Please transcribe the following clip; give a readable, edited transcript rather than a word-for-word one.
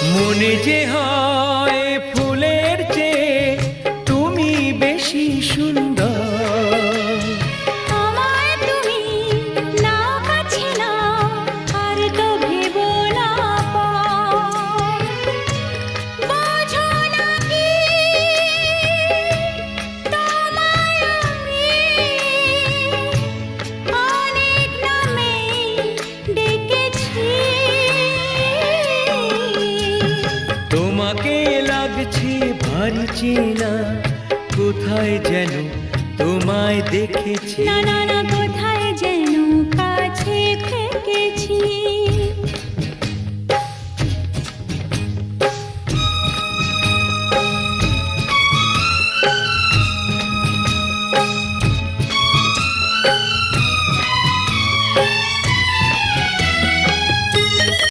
মনে যে হয় ফুলের চেয়ে তুমি বেশি সুন্দর। আমায় তুমি নাও কাছে নাও, আর তো ভেবো না পর। বোঝো না কি তোমায় আমি অনেক নামেই ডেকেছি। তোমাকে লাগছে ভারী চেনা, কোথায় যেন তোমায় দেখেছি। না না না, কোথায় যেন কাছে থেকেছি।